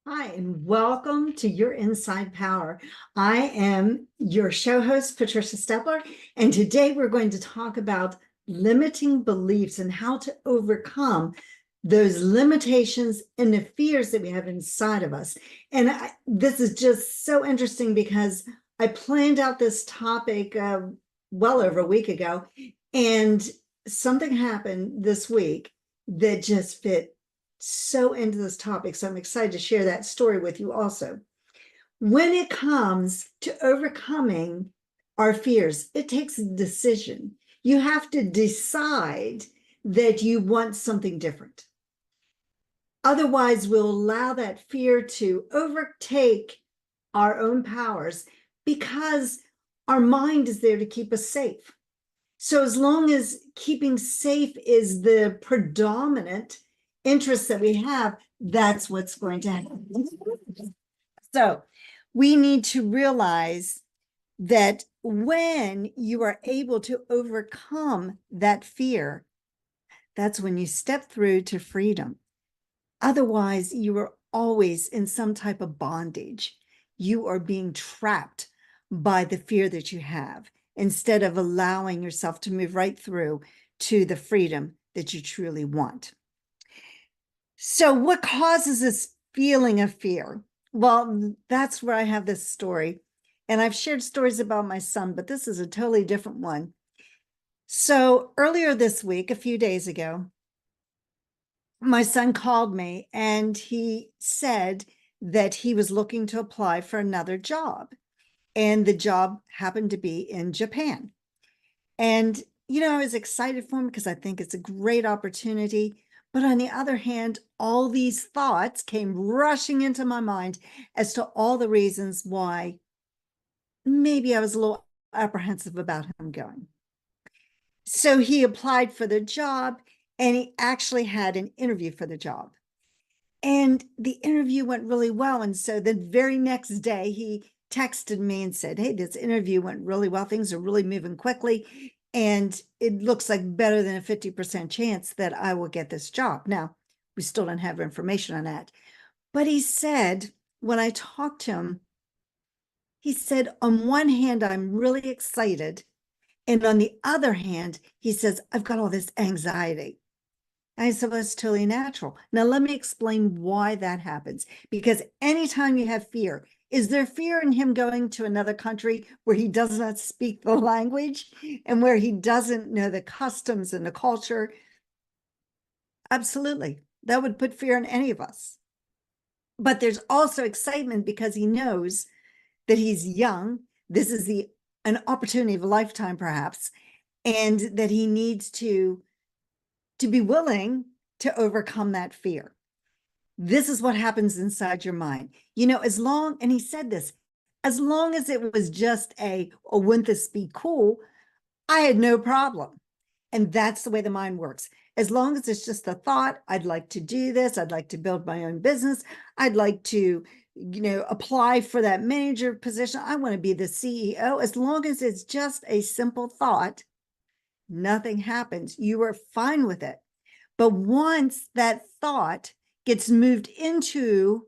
Hi, and welcome to Your Inside Power. I am your show host, Patricia Stepler, and today we're going to talk about limiting beliefs and how to overcome those limitations and the fears that we have inside of us. And this is just so interesting because I planned out this topic well over a week ago, and something happened this week that just fit so into this topic. So I'm excited to share that story with you also. When it comes to overcoming our fears, it takes a decision. You have to decide that you want something different. Otherwise, we'll allow that fear to overtake our own powers because our mind is there to keep us safe. So as long as keeping safe is the predominant interest that we have, that's what's going to happen. So we need to realize that when you are able to overcome that fear, that's when you step through to freedom. Otherwise, you are always in some type of bondage. You are being trapped by the fear that you have instead of allowing yourself to move right through to the freedom that you truly want. So, what causes this feeling of fear? Well, that's where I have this story. And I've shared stories about my son, but this is a totally different one. So, earlier this week, a few days ago, my son called me and he said that he was looking to apply for another job. And the job happened to be in Japan. And, I was excited for him because I think it's a great opportunity. But on the other hand, all these thoughts came rushing into my mind as to all the reasons why maybe I was a little apprehensive about him going. So he applied for the job and he actually had an interview for the job. And the interview went really well. And so the very next day, he texted me and said, "Hey, this interview went really well. Things are really moving quickly. And it looks like better than a 50% chance that I will get this job." Now, we still don't have information on that. But he said, when I talked to him, he said, on one hand, I'm really excited. And on the other hand, he says, I've got all this anxiety. I said, well, that's totally natural. Now, let me explain why that happens. Because anytime you have fear, is there fear in him going to another country where he does not speak the language and where he doesn't know the customs and the culture? Absolutely. That would put fear in any of us. But there's also excitement because he knows that he's young. This is an opportunity of a lifetime, perhaps, and that he needs to be willing to overcome that fear. This is what happens inside your mind. And he said this, as long as it was just oh, wouldn't this be cool? I had no problem. And that's the way the mind works. As long as it's just a thought, I'd like to do this. I'd like to build my own business. I'd like to, apply for that manager position. I want to be the CEO. As long as it's just a simple thought, nothing happens. You are fine with it. But once that thought gets moved into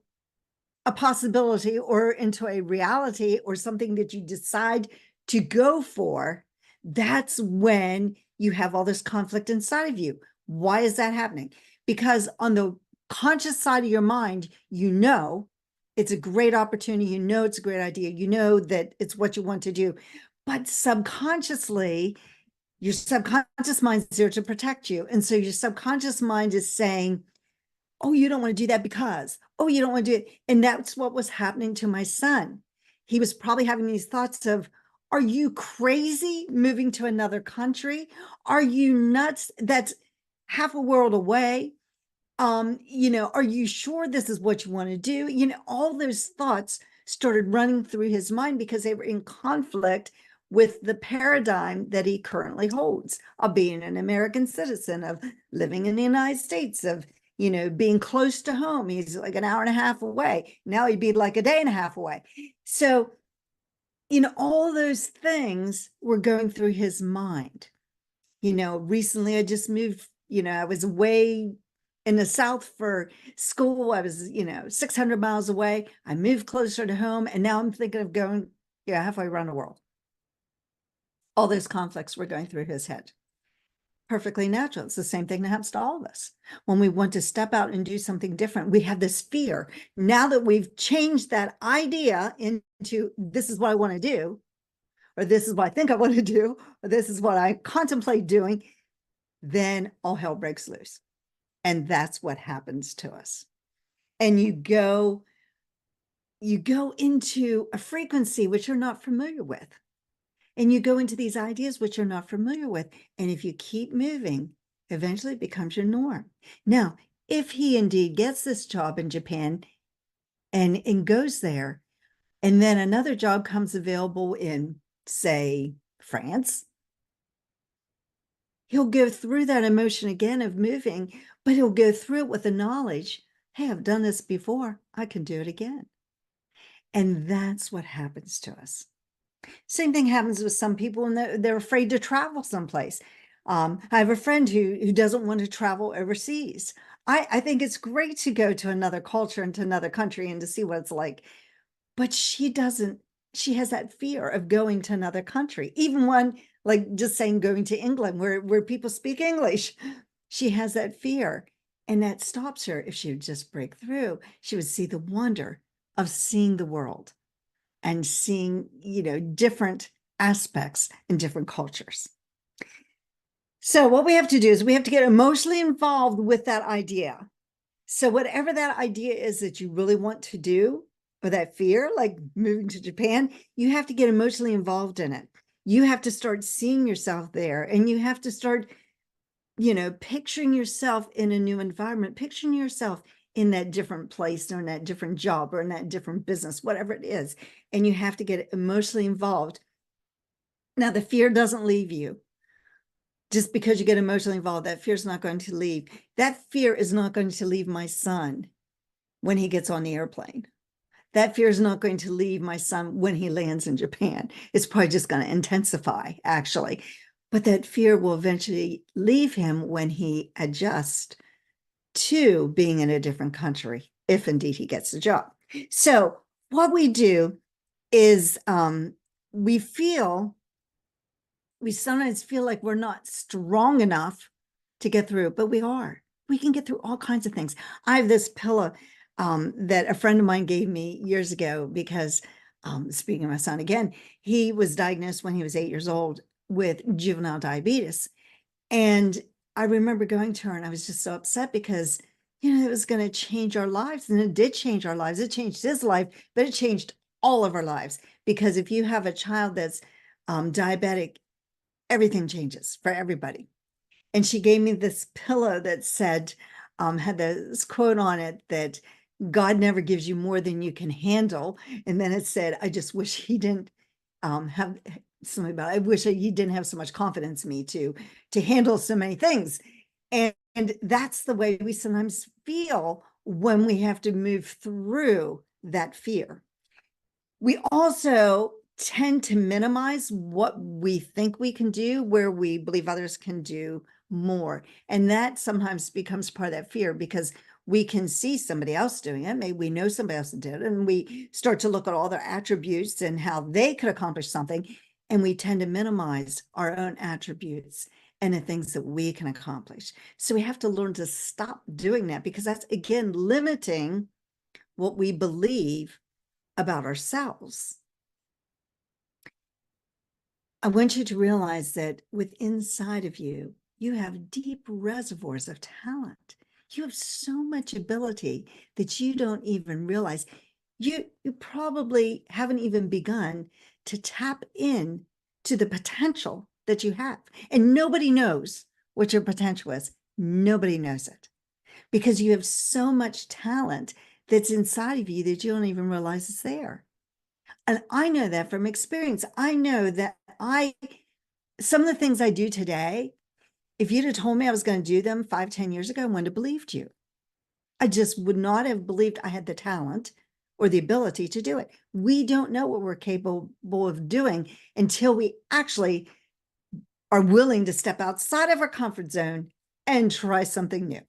a possibility or into a reality or something that you decide to go for, that's when you have all this conflict inside of you. Why is that happening? Because on the conscious side of your mind, it's a great opportunity. It's a great idea. That it's what you want to do. But subconsciously, your subconscious mind is there to protect you. And so your subconscious mind is saying, oh, you don't want to do that because, oh, you don't want to do it. And that's what was happening to my son. He was probably having these thoughts of, are you crazy moving to another country? Are you nuts? That's half a world away. Are you sure this is what you want to do? All those thoughts started running through his mind because they were in conflict with the paradigm that he currently holds of being an American citizen, of living in the United States, of being close to home. He's like an hour and a half away. Now he'd be like a day and a half away. So, all those things were going through his mind. Recently I just moved, I was away in the South for school. I was, 600 miles away. I moved closer to home, and now I'm thinking of going, halfway around the world. All those conflicts were going through his head. Perfectly natural. It's the same thing that happens to all of us. When we want to step out and do something different, we have this fear. Now that we've changed that idea into this is what I want to do, or this is what I think I want to do, or this is what I contemplate doing, then all hell breaks loose. And that's what happens to us. And you go into a frequency which you're not familiar with. And you go into these ideas which you're not familiar with. And if you keep moving, eventually it becomes your norm. Now, if he indeed gets this job in Japan and goes there, and then another job comes available in, say, France, he'll go through that emotion again of moving, but he'll go through it with the knowledge, hey, I've done this before, I can do it again. And that's what happens to us. Same thing happens with some people, and they're afraid to travel someplace. I have a friend who doesn't want to travel overseas. I think it's great to go to another culture and to another country and to see what it's like. But she doesn't, she has that fear of going to another country, even when, like just saying going to England where people speak English. She has that fear, and that stops her. If she would just break through, she would see the wonder of seeing the world and seeing, different aspects in different cultures. So what we have to do is we have to get emotionally involved with that idea. So whatever that idea is that you really want to do, or that fear, like moving to Japan, you have to get emotionally involved in it. You have to start seeing yourself there, and you have to start, picturing yourself in a new environment, picturing yourself in that different place, or in that different job, or in that different business, whatever it is. And you have to get emotionally involved. Now, the fear doesn't leave you. Just because you get emotionally involved, that fear is not going to leave. That fear is not going to leave my son when he gets on the airplane. That fear is not going to leave my son when he lands in Japan. It's probably just going to intensify, actually. But that fear will eventually leave him when he adjusts to being in a different country, if indeed he gets the job. So what we do is we sometimes feel like we're not strong enough to get through, but we are. We can get through all kinds of things. I have this pillow that a friend of mine gave me years ago because, speaking of my son again, he was diagnosed when he was 8 years old with juvenile diabetes. And I remember going to her, and I was just so upset because, it was going to change our lives. And it did change our lives. It changed his life, but it changed all of our lives. Because if you have a child that's diabetic, everything changes for everybody. And she gave me this pillow that said, had this quote on it that God never gives you more than you can handle. And then it said, I just wish he didn't have something about it. I wish he didn't have so much confidence in me to handle so many things. And that's the way we sometimes feel when we have to move through that fear. We also tend to minimize what we think we can do, where we believe others can do more. And that sometimes becomes part of that fear because we can see somebody else doing it. Maybe we know somebody else did it, and we start to look at all their attributes and how they could accomplish something. And we tend to minimize our own attributes and the things that we can accomplish. So we have to learn to stop doing that, because that's, again, limiting what we believe about ourselves. I want you to realize that within inside of you, you have deep reservoirs of talent. You have so much ability that you don't even realize. You probably haven't even begun to tap in to the potential that you have. And nobody knows what your potential is. Nobody knows it, because you have so much talent that's inside of you that you don't even realize it's there. And I know that from experience. I know that some of the things I do today, if you'd have told me I was going to do them 5, 10 years ago, I wouldn't have believed you. I just would not have believed I had the talent or the ability to do it. We don't know what we're capable of doing until we actually are willing to step outside of our comfort zone and try something new.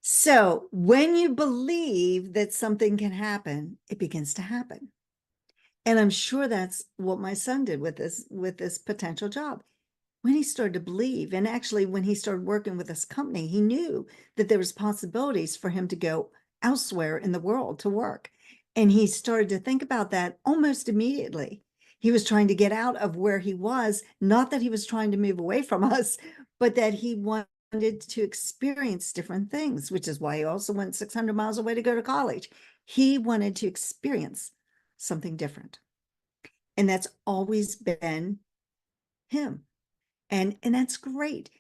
So when you believe that something can happen, it begins to happen. And I'm sure that's what my son did with this potential job. When he started to believe, and actually when he started working with this company, he knew that there was possibilities for him to go elsewhere in the world to work. And he started to think about that almost immediately. He was trying to get out of where he was, not that he was trying to move away from us, but that he wanted to experience different things, which is why he also went 600 miles away to go to college. He wanted to experience something different. And that's always been him. And that's great.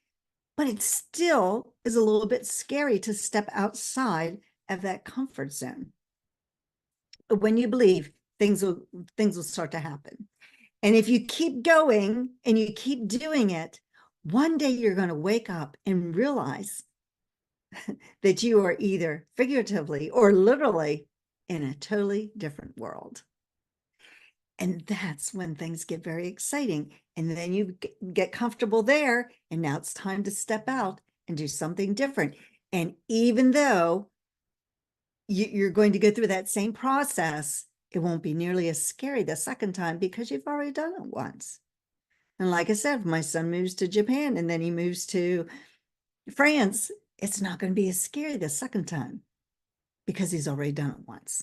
But it still is a little bit scary to step outside of that comfort zone. When you believe, things will start to happen. And if you keep going and you keep doing it, one day you're going to wake up and realize that you are either figuratively or literally in a totally different world. And that's when things get very exciting. And then you get comfortable there. And now it's time to step out and do something different. And even though you're going to go through that same process, it won't be nearly as scary the second time because you've already done it once. And like I said, if my son moves to Japan and then he moves to France, it's not going to be as scary the second time because he's already done it once.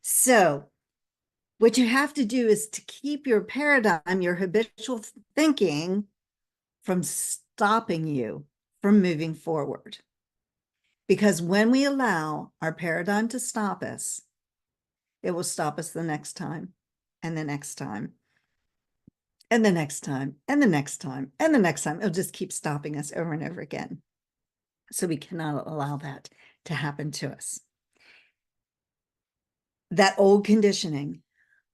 So what you have to do is to keep your paradigm, your habitual thinking from stopping you from moving forward. Because when we allow our paradigm to stop us, it will stop us the next time and the next time and the next time and the next time and the next time. It'll just keep stopping us over and over again. So we cannot allow that to happen to us. That old conditioning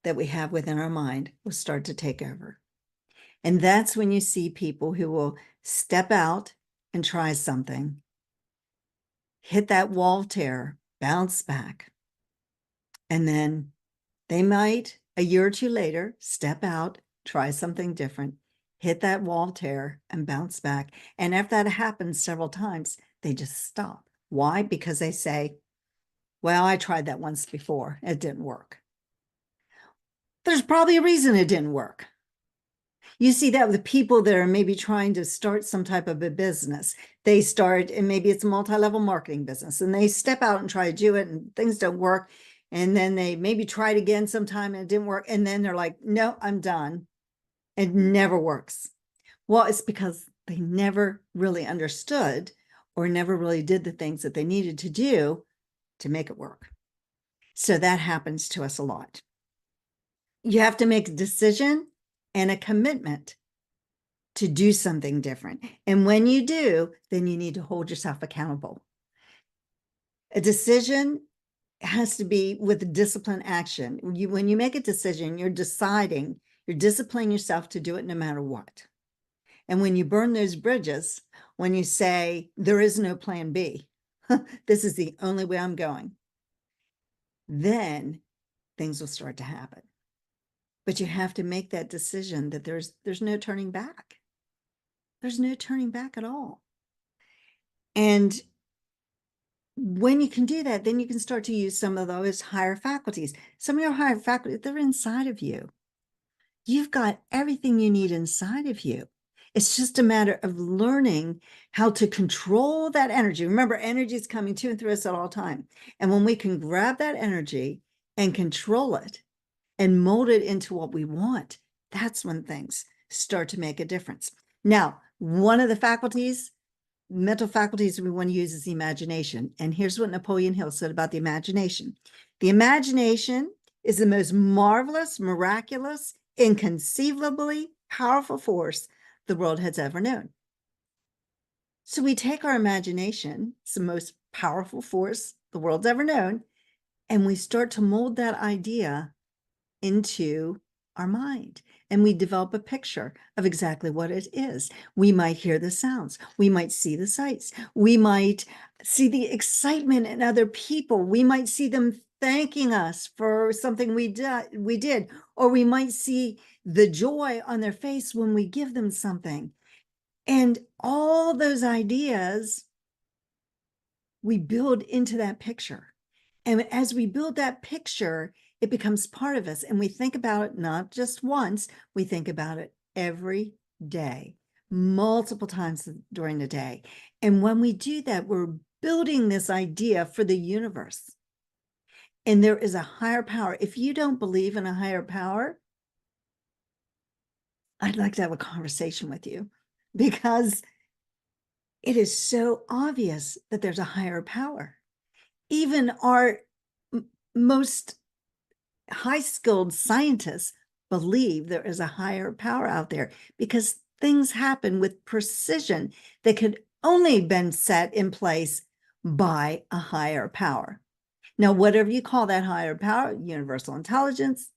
that we have within our mind will start to take over. And that's when you see people who will step out and try something, hit that wall of terror, bounce back. And then they might, a year or two later, step out, try something different, hit that wall of terror and bounce back. And if that happens several times, they just stop. Why? Because they say, well, I tried that once before. It didn't work. There's probably a reason it didn't work. You see that with people that are maybe trying to start some type of a business. They start, and maybe it's a multi-level marketing business, and they step out and try to do it, and things don't work. And then they maybe try it again sometime and it didn't work. And then they're like, no, I'm done. It never works. Well, it's because they never really understood or never really did the things that they needed to do to make it work. So that happens to us a lot. You have to make a decision and a commitment to do something different. And when you do, then you need to hold yourself accountable. A decision has to be with discipline action. When you make a decision, you're deciding, you're disciplining yourself to do it no matter what. And when you burn those bridges, when you say, there is no plan B, this is the only way I'm going, then things will start to happen. But you have to make that decision that there's no turning back. There's no turning back at all. And when you can do that, then you can start to use some of those higher faculties. Some of your higher faculties, they're inside of you. You've got everything you need inside of you. It's just a matter of learning how to control that energy. Remember, energy is coming to and through us at all time. And when we can grab that energy and control it and mold it into what we want, that's when things start to make a difference. Now, one of the faculties, mental faculties we want to use is the imagination. And here's what Napoleon Hill said about the imagination. The imagination is the most marvelous, miraculous, inconceivably powerful force the world has ever known. So we take our imagination, it's the most powerful force the world's ever known, and we start to mold that idea into our mind, and we develop a picture of exactly what it is. We might hear the sounds, we might see the sights, we might see the excitement in other people, we might see them thanking us for something we did, or we might see the joy on their face when we give them something. And all those ideas we build into that picture. And as we build that picture, it becomes part of us. And we think about it not just once, we think about it every day, multiple times during the day. And when we do that, we're building this idea for the universe. And there is a higher power. If you don't believe in a higher power, I'd like to have a conversation with you, because it is so obvious that there's a higher power. Even our most high-skilled scientists believe there is a higher power out there, because things happen with precision that could only been set in place by a higher power. Now, whatever you call that higher power, universal intelligence,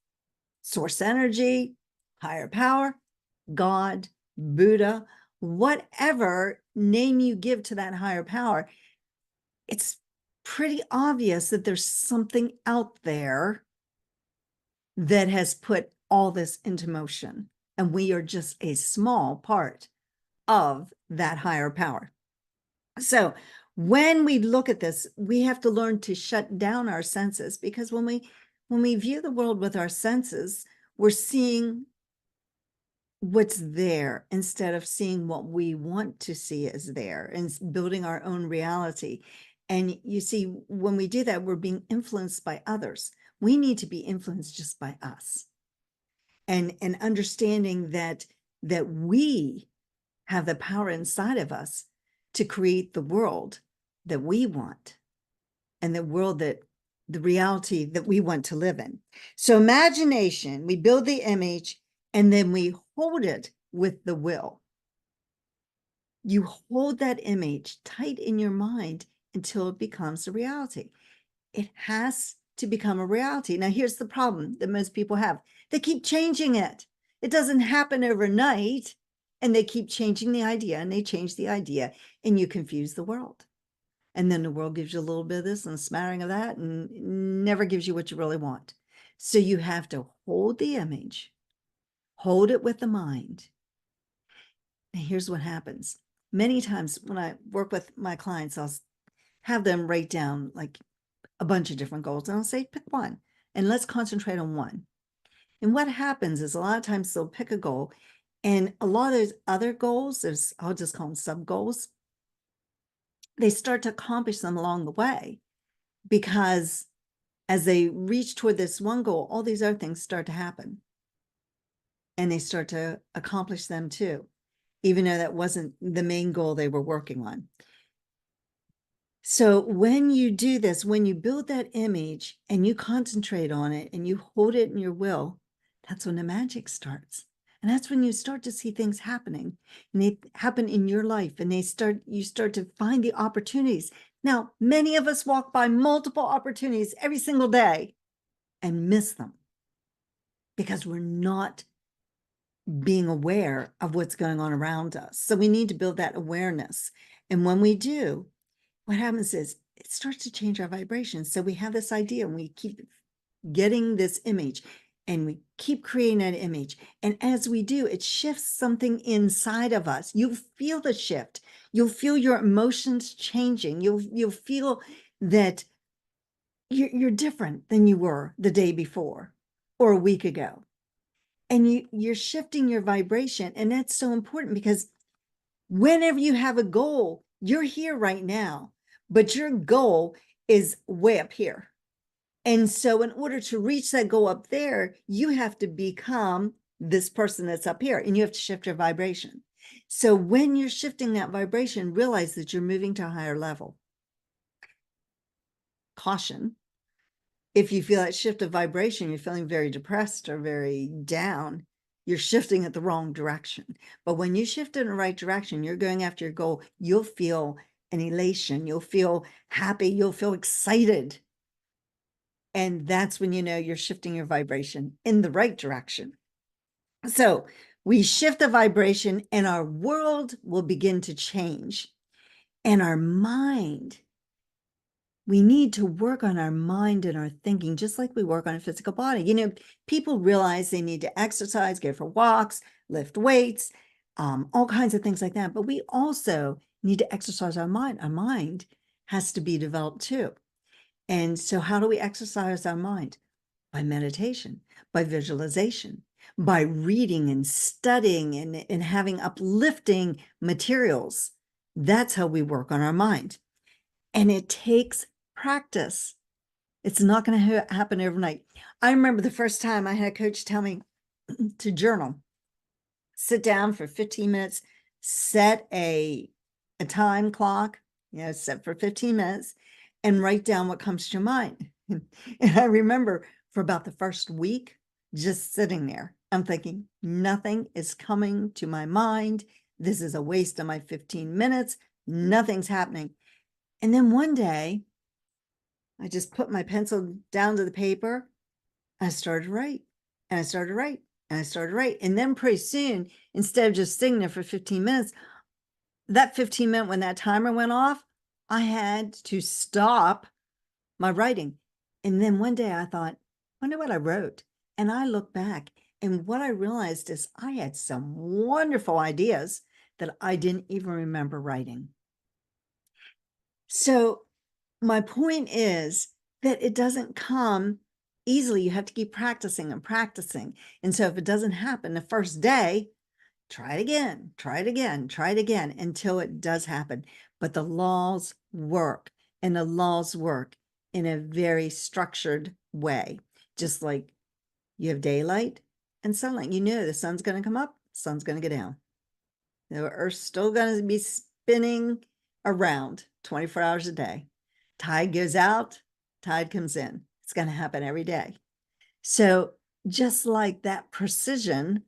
source energy, higher power, God, Buddha, whatever name you give to that higher power, it's pretty obvious that there's something out there that has put all this into motion. And we are just a small part of that higher power. So when we look at this, we have to learn to shut down our senses, because when we view the world with our senses, we're seeing what's there instead of seeing what we want to see as there, and building our own reality. And you see, when we do that, we're being influenced by others. We need to be influenced just by us, and understanding that we have the power inside of us to create the world that we want, and the reality that we want to live in. So imagination, we build the image, and then we hold it with the will. You hold that image tight in your mind until it becomes a reality. It has to become a reality. Now, here's the problem that most people have. They keep changing it. It doesn't happen overnight, and they keep changing the idea, and they change the idea, and you confuse the world. And then the world gives you a little bit of this and a smattering of that, and never gives you what you really want. So you have to hold the image, hold it with the mind. And here's what happens. Many times when I work with my clients, I'll have them write down like a bunch of different goals, and I'll say, pick one, and let's concentrate on one. And what happens is, a lot of times they'll pick a goal, and a lot of those other goals, I'll just call them sub goals, they start to accomplish them along the way, because as they reach toward this one goal, all these other things start to happen, and they start to accomplish them too, even though that wasn't the main goal they were working on. So when you do this, when you build that image and you concentrate on it and you hold it in your will, that's when the magic starts. And that's when you start to see things happening, and they happen in your life, and you start to find the opportunities. Now, many of us walk by multiple opportunities every single day and miss them, because we're not being aware of what's going on around us. So we need to build that awareness. And when we do, what happens is it starts to change our vibration. So we have this idea, and we keep getting this image, and we keep creating that image. And as we do, it shifts something inside of us. You feel the shift. You'll feel your emotions changing. You'll feel that you're different than you were the day before or a week ago. And you're shifting your vibration. And that's so important, because whenever you have a goal, you're here right now, but your goal is way up here. And so in order to reach that goal up there, you have to become this person that's up here, and you have to shift your vibration. So when you're shifting that vibration, realize that you're moving to a higher level. Caution. If you feel that shift of vibration, you're feeling very depressed or very down, you're shifting it the wrong direction. But when you shift in the right direction, you're going after your goal, you'll feel an elation, you'll feel happy, you'll feel excited. And that's when you know you're shifting your vibration in the right direction. So we shift the vibration, and our world will begin to change. And our mind, we need to work on our mind and our thinking, just like we work on a physical body. You know, people realize they need to exercise, go for walks, lift weights, all kinds of things like that. But we also need to exercise our mind. Our mind has to be developed too. And so how do we exercise our mind? By meditation, by visualization, by reading and studying and having uplifting materials. That's how we work on our mind. And it takes practice. It's not going to happen overnight. I remember the first time I had a coach tell me to journal, sit down for 15 minutes, set a time clock, set for 15 minutes and write down what comes to your mind. And I remember for about the first week, just sitting there, I'm thinking, nothing is coming to my mind. This is a waste of my 15 minutes. Nothing's happening. And then one day, I just put my pencil down to the paper. I started to write, and I started to write, and I started to write. And then pretty soon, instead of just sitting there for 15 minutes, that 15 minute when that timer went off, I had to stop my writing. And then one day I thought, wonder what I wrote. And I looked back, and what I realized is I had some wonderful ideas that I didn't even remember writing. So my point is that it doesn't come easily. You have to keep practicing and practicing. And so if it doesn't happen the first day, try it again, try it again, try it again until it does happen. But the laws work, and the laws work in a very structured way. Just like you have daylight and sunlight. You know the sun's going to come up, sun's going to go down. The Earth's still going to be spinning around 24 hours a day. Tide goes out, tide comes in. It's going to happen every day. So just like that precision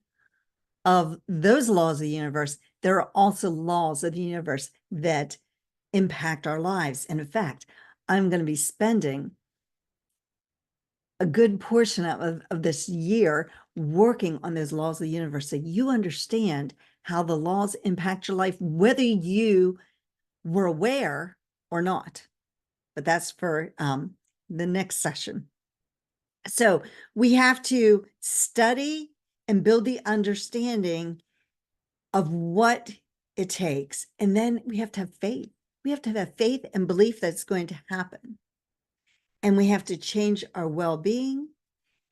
of those laws of the universe, there are also laws of the universe that impact our lives. And in fact, I'm going to be spending a good portion of this year working on those laws of the universe so you understand how the laws impact your life, whether you were aware or not. But that's for the next session. So we have to study and build the understanding of what it takes. And then we have to have faith. We have to have faith and belief that it's going to happen. And we have to change our well-being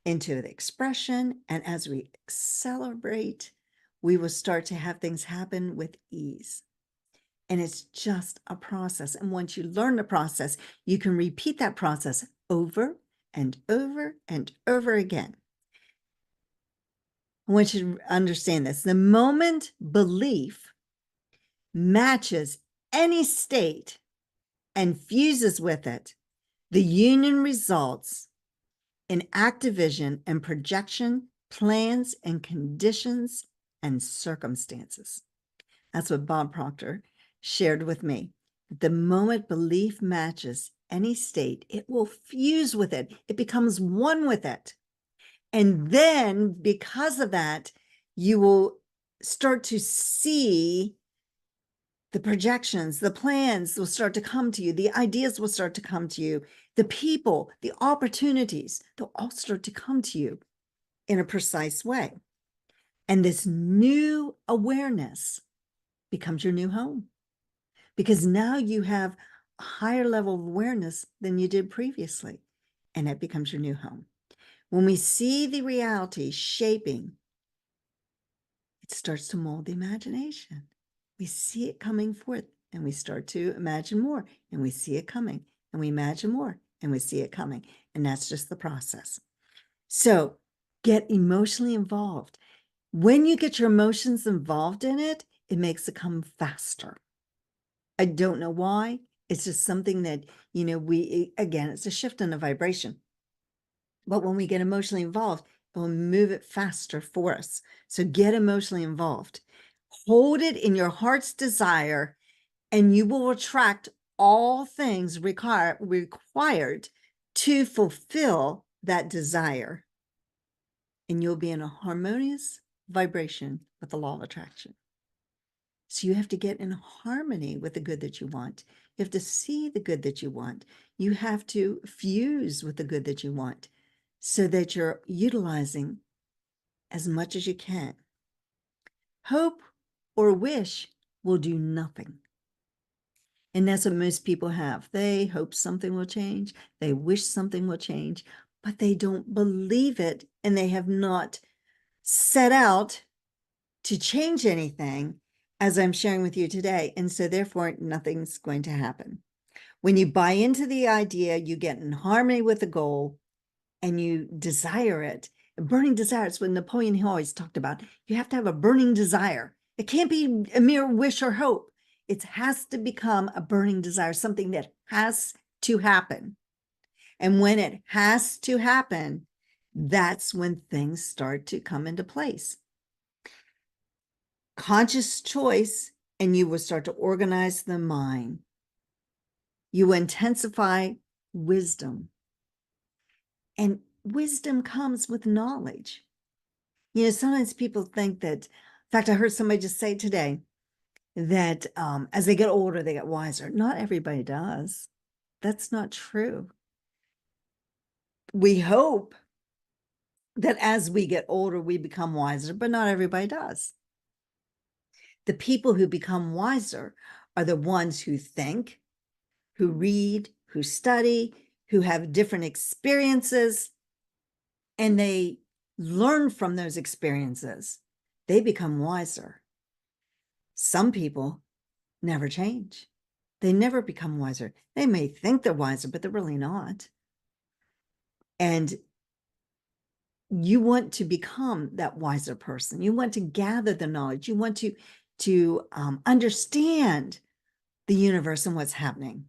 into the expression. And as we accelerate, we will start to have things happen with ease. And it's just a process. And once you learn the process, you can repeat that process over and over and over again. I want you to understand this. The moment belief matches any state and fuses with it, the union results in activision and projection, plans and conditions and circumstances. That's what Bob Proctor shared with me. The moment belief matches any state, it will fuse with it. It becomes one with it. And then because of that, you will start to see the projections, the plans will start to come to you. The ideas will start to come to you. The people, the opportunities, they'll all start to come to you in a precise way. And this new awareness becomes your new home, because now you have a higher level of awareness than you did previously, and it becomes your new home. When we see the reality shaping, it starts to mold the imagination. We see it coming forth, and we start to imagine more, and we see it coming, and we imagine more, and we see it coming. And that's just the process. So get emotionally involved. When you get your emotions involved in it, it makes it come faster. I don't know why. It's just something that, again, it's a shift in the vibration. But when we get emotionally involved, it will move it faster for us. So get emotionally involved. Hold it in your heart's desire, and you will attract all things required to fulfill that desire. And you'll be in a harmonious vibration with the law of attraction. So you have to get in harmony with the good that you want. You have to see the good that you want. You have to fuse with the good that you want so that you're utilizing as much as you can. Hope or wish will do nothing. And that's what most people have. They hope something will change. They wish something will change, but they don't believe it. And they have not set out to change anything, as I'm sharing with you today. And so therefore, nothing's going to happen. When you buy into the idea, you get in harmony with the goal and you desire it. A burning desire is what Napoleon Hill always talked about. You have to have a burning desire. It can't be a mere wish or hope. It has to become a burning desire, something that has to happen. And when it has to happen, that's when things start to come into place. Conscious choice, and you will start to organize the mind. You intensify wisdom. And wisdom comes with knowledge. You know, sometimes people think that, in fact, I heard somebody just say today that as they get older, they get wiser. Not everybody does. That's not true. We hope that as we get older, we become wiser, but not everybody does. The people who become wiser are the ones who think, who read, who study, who have different experiences, and they learn from those experiences. They become wiser. Some people never change. They never become wiser. They may think they're wiser, but they're really not. And you want to become that wiser person. You want to gather the knowledge. You want to understand the universe and what's happening.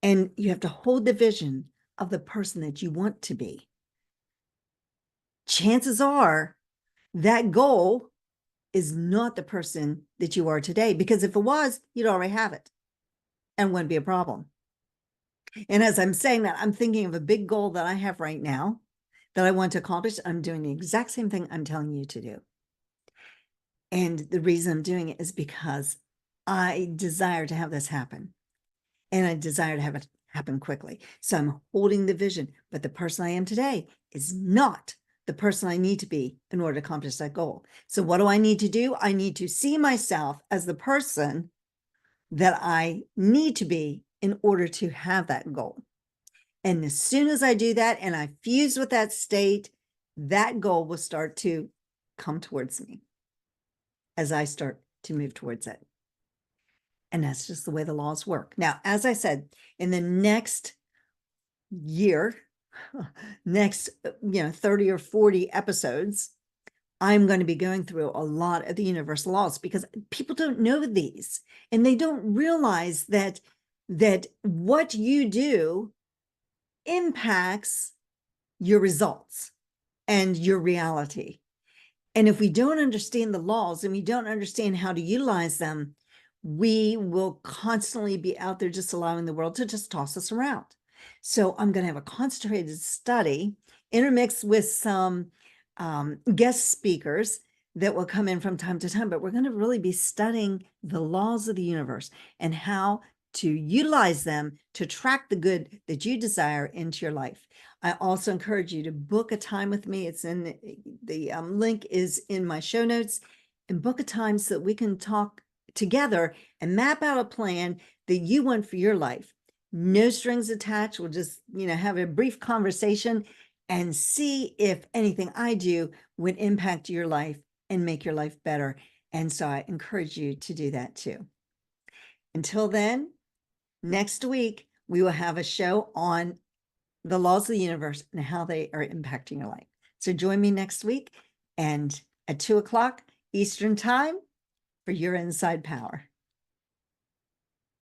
And you have to hold the vision of the person that you want to be. Chances are that goal is not the person that you are today, because if it was, you'd already have it and wouldn't be a problem. And as I'm saying that, I'm thinking of a big goal that I have right now that I want to accomplish. I'm doing the exact same thing I'm telling you to do. And the reason I'm doing it is because I desire to have this happen. And I desire to have it happen quickly. So I'm holding the vision, but the person I am today is not the person I need to be in order to accomplish that goal. So what do I need to do? I need to see myself as the person that I need to be in order to have that goal. And as soon as I do that and I fuse with that state, that goal will start to come towards me as I start to move towards it. And that's just the way the laws work. Now, as I said, in the next year, next 30 or 40 episodes, I'm going to be going through a lot of the universal laws, because people don't know these, and they don't realize that what you do impacts your results and your reality. And if we don't understand the laws and we don't understand how to utilize them, we will constantly be out there just allowing the world to just toss us around. So I'm going to have a concentrated study intermixed with some guest speakers that will come in from time to time, but we're going to really be studying the laws of the universe and how to utilize them to attract the good that you desire into your life. I also encourage you to book a time with me. It's in the link is in my show notes, and book a time so that we can talk together and map out a plan that you want for your life. No strings attached. We'll just, have a brief conversation and see if anything I do would impact your life and make your life better. And so I encourage you to do that too. Until then, next week, we will have a show on the laws of the universe and how they are impacting your life. So join me next week and at 2 o'clock Eastern time for your inside power.